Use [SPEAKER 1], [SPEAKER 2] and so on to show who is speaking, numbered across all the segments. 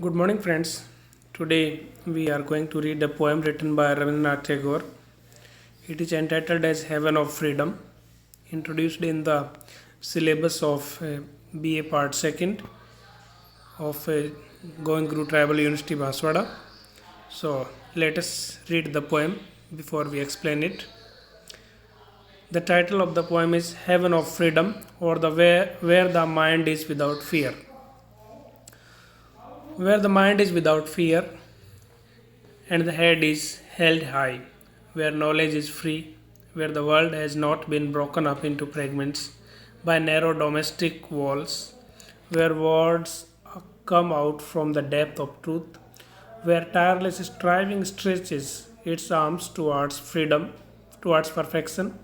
[SPEAKER 1] Good morning, friends. Today we are going to read a poem written by Rabindranath Tagore. It is entitled as Heaven of Freedom, introduced in the syllabus of BA Part 2nd of Going Guru Tribal University Baswada. So let us read the poem before we explain it. The title of the poem is Heaven of Freedom, or the where the mind is without fear. Where the mind is without fear and the head is held high, where knowledge is free, where the world has not been broken up into fragments by narrow domestic walls, where words come out from the depth of truth, where tireless striving stretches its arms towards freedom, towards perfection,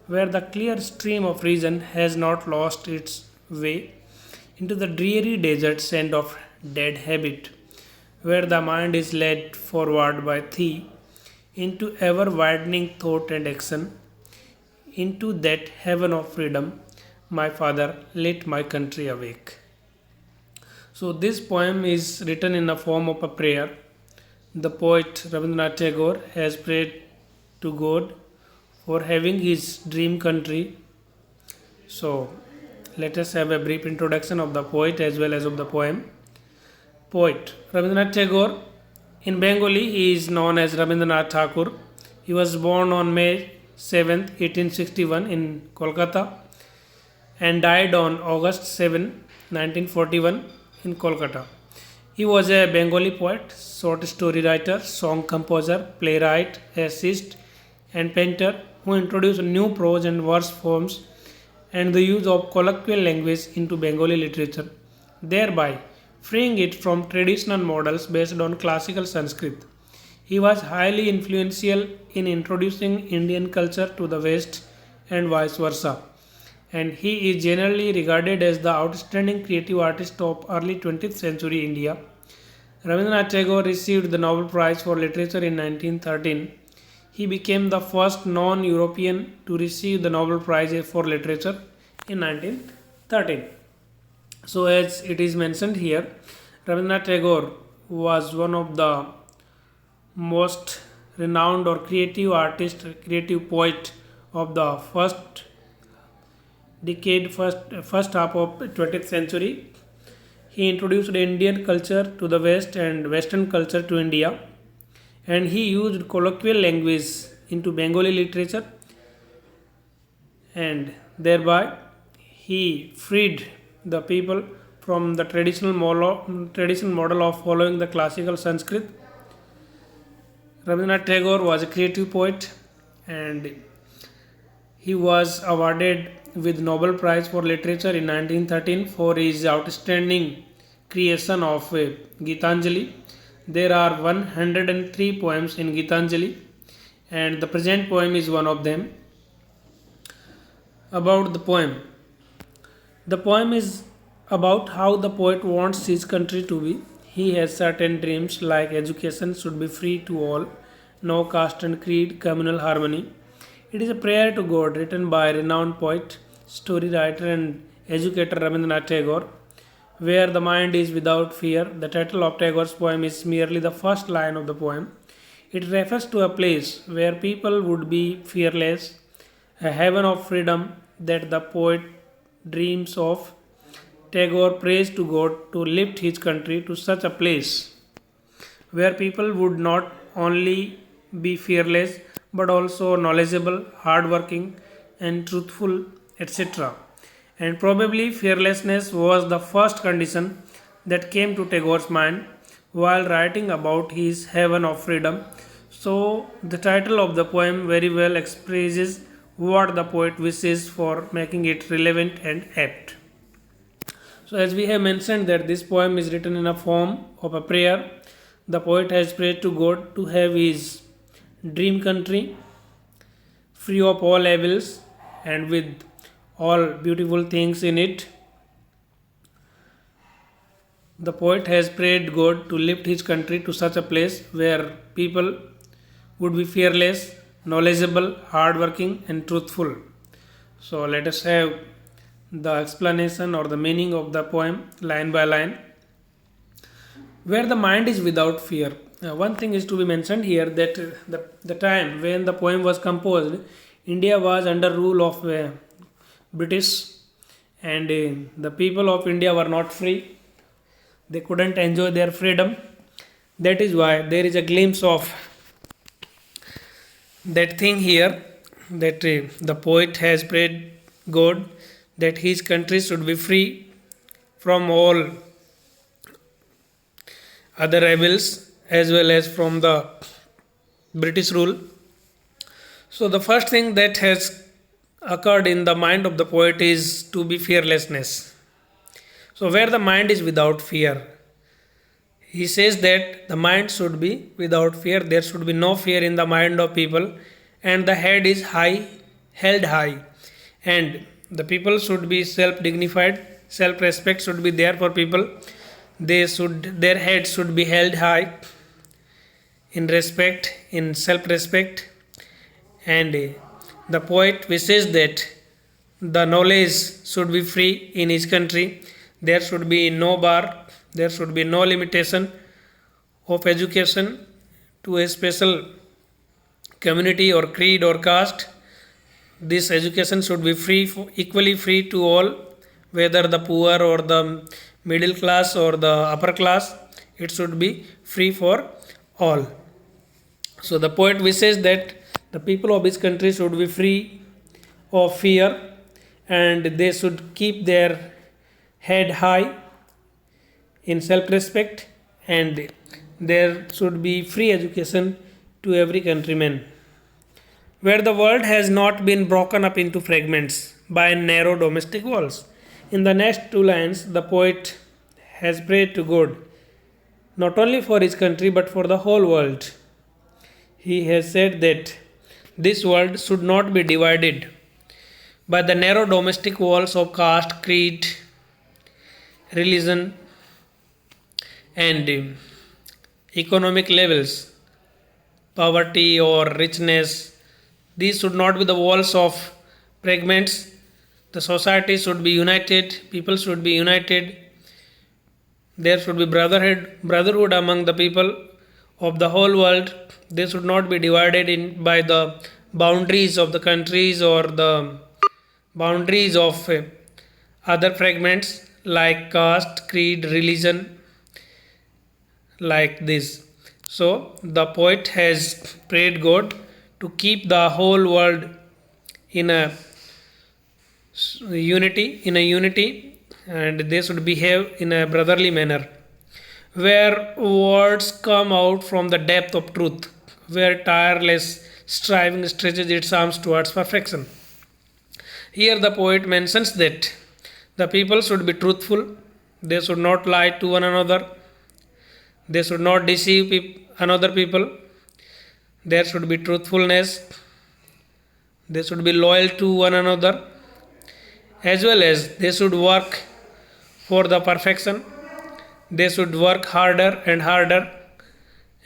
[SPEAKER 1] where the clear stream of reason has not lost its way into the dreary desert sand of dead habit, where the mind is led forward by thee into ever widening thought and action, into that heaven of freedom, my father, let my country awake. So, this poem is written in the form of a prayer. The poet Rabindranath Tagore has prayed to God for having his dream country. So, let us have a brief introduction of the poet as well as of the poem. Poet Rabindranath Tagore, in Bengali he is known as Rabindranath Thakur. He was born on May 7, 1861 in Kolkata and died on August 7, 1941 in Kolkata. He was a Bengali poet, short story writer, song composer, playwright, essayist, and painter who introduced new prose and verse forms and the use of colloquial language into Bengali literature, thereby freeing it from traditional models based on classical Sanskrit. He was highly influential in introducing Indian culture to the West and vice versa, and he is generally regarded as the outstanding creative artist of early 20th century India. Rabindranath Tagore received the Nobel Prize for Literature in 1913. He became the first non European to receive the Nobel Prize for Literature in 1913. So, as it is mentioned here, Rabindranath Tagore was one of the most renowned or creative artist, creative poet of the first half of 20th century. He introduced Indian culture to the West and Western culture to India, and he used colloquial language into Bengali literature, and thereby he freed the people from the traditional model of following the classical Sanskrit. Rabindranath Tagore was a creative poet and he was awarded with Nobel Prize for Literature in 1913 for his outstanding creation of Gitanjali. There are 103 poems in Gitanjali and the present poem is one of them. About the poem. The poem is about how the poet wants his country to be. He has certain dreams like education should be free to all, no caste and creed, communal harmony. It is a prayer to God written by renowned poet, story writer and educator Rabindranath Tagore, where the mind is without fear. The title of Tagore's poem is merely the first line of the poem. It refers to a place where people would be fearless, a heaven of freedom that the poet dreams of. Tagore prays to God to lift his country to such a place where people would not only be fearless but also knowledgeable, hardworking, and truthful, etc. And probably fearlessness was the first condition that came to Tagore's mind while writing about his heaven of freedom. So, the title of the poem very well expresses what the poet wishes for, making it relevant and apt. So, as we have mentioned that this poem is written in a form of a prayer, the poet has prayed to God to have his dream country free of all evils and with all beautiful things in it. The poet has prayed God to lift his country to such a place where people would be fearless, knowledgeable, hardworking, and truthful. So, let us have the explanation or the meaning of the poem line by line. where the mind is without fear. One thing is to be mentioned here that the time when the poem was composed, India was under rule of British, and the people of India were not free. They couldn't enjoy their freedom. That is why there is a glimpse of that thing here, that the poet has prayed God that his country should be free from all other rebels as well as from the British rule. So the first thing that has occurred in the mind of the poet is to be fearlessness. So where the mind is without fear, he says that the mind should be without fear. There should be no fear in the mind of people, and the head is high, held high, and the people should be self-dignified. Self-respect should be there for people. Their heads should be held high in respect, in self-respect, and the poet wishes that the knowledge should be free in his country. There should be no bar, there should be no limitation of education to a special community or creed or caste. This education should be free, equally free to all, whether the poor or the middle class or the upper class. It should be free for all. So the poet wishes that the people of his country should be free of fear, and they should keep their head high in self-respect, and there should be free education to every countryman, where the world has not been broken up into fragments by narrow domestic walls. In the next two lines, the poet has prayed to God not only for his country but for the whole world. He has said that this world should not be divided by the narrow domestic walls of caste, creed, religion, and economic levels, poverty or richness. These should not be the walls of fragments. The society should be united, people should be united. There should be brotherhood among the people of the whole world. They should not be divided in by the boundaries of the countries or the boundaries of other fragments like caste, creed, religion, like this. So the poet has prayed God to keep the whole world in a unity, and they should behave in a brotherly manner, where words come out from the depth of truth, where tireless striving stretches its arms towards perfection. Here the poet mentions that the people should be truthful, they should not lie to one another, they should not deceive another people, there should be truthfulness, they should be loyal to one another, as well as they should work for the perfection. They should work harder and harder,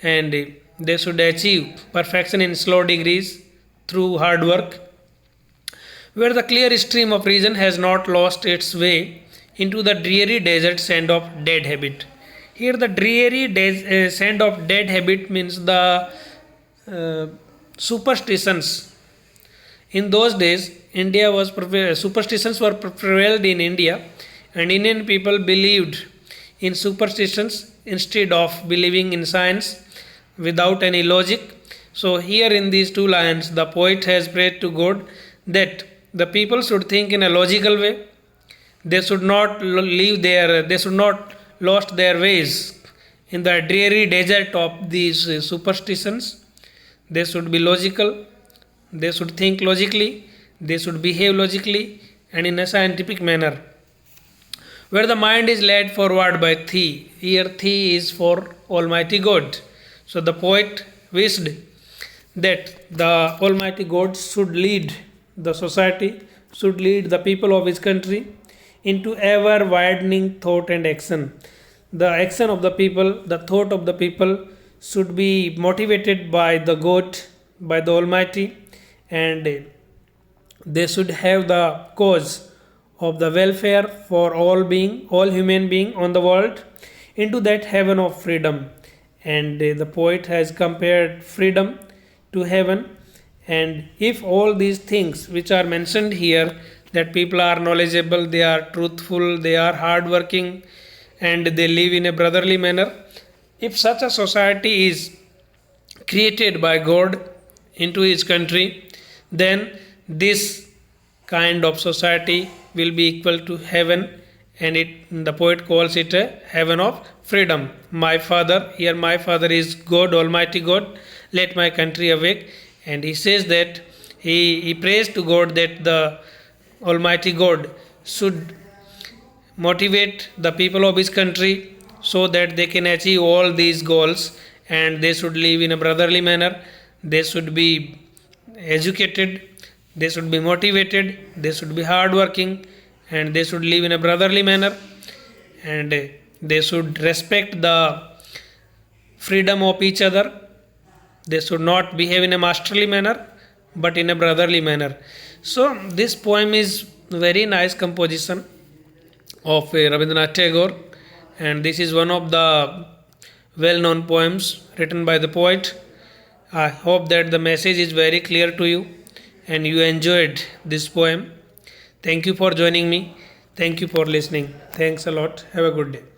[SPEAKER 1] and they should achieve perfection in slow degrees through hard work, where the clear stream of reason has not lost its way into the dreary desert sand of dead habit. Here, the dreary sand of dead habit means the superstitions. In those days, superstitions were prevailed in India, and Indian people believed in superstitions instead of believing in science without any logic. So here in these two lines, the poet has prayed to God that the people should think in a logical way. They should not they should not lost their ways in the dreary desert of these superstitions. They should be logical. They should think logically. They should behave logically and in a scientific manner, where the mind is led forward by Thi. Here Thi is for Almighty God. So the poet wished that the Almighty God should lead the society, should lead the people of his country into ever widening thought and action. The action of the people, the thought of the people should be motivated by the God, by the Almighty, and they should have the cause of the welfare for all human being on the world, into that heaven of freedom. And the poet has compared freedom to heaven. And if all these things which are mentioned here, that people are knowledgeable, they are truthful, they are hardworking, and they live in a brotherly manner, if such a society is created by God into his country, then this kind of society will be equal to heaven, and the poet calls it a heaven of freedom. My father, here my father is God, Almighty God, let my country awake. And he says that he prays to God that the Almighty God should motivate the people of his country so that they can achieve all these goals, and they should live in a brotherly manner, they should be educated, they should be motivated, they should be hardworking, and they should live in a brotherly manner, and they should respect the freedom of each other. They should not behave in a masterly manner but in a brotherly manner. So this poem is very nice composition of Rabindranath Tagore, and this is one of the well-known poems written by the poet. I hope that the message is very clear to you and you enjoyed this poem. Thank you for joining me. Thank you for listening. Thanks a lot. Have a good day.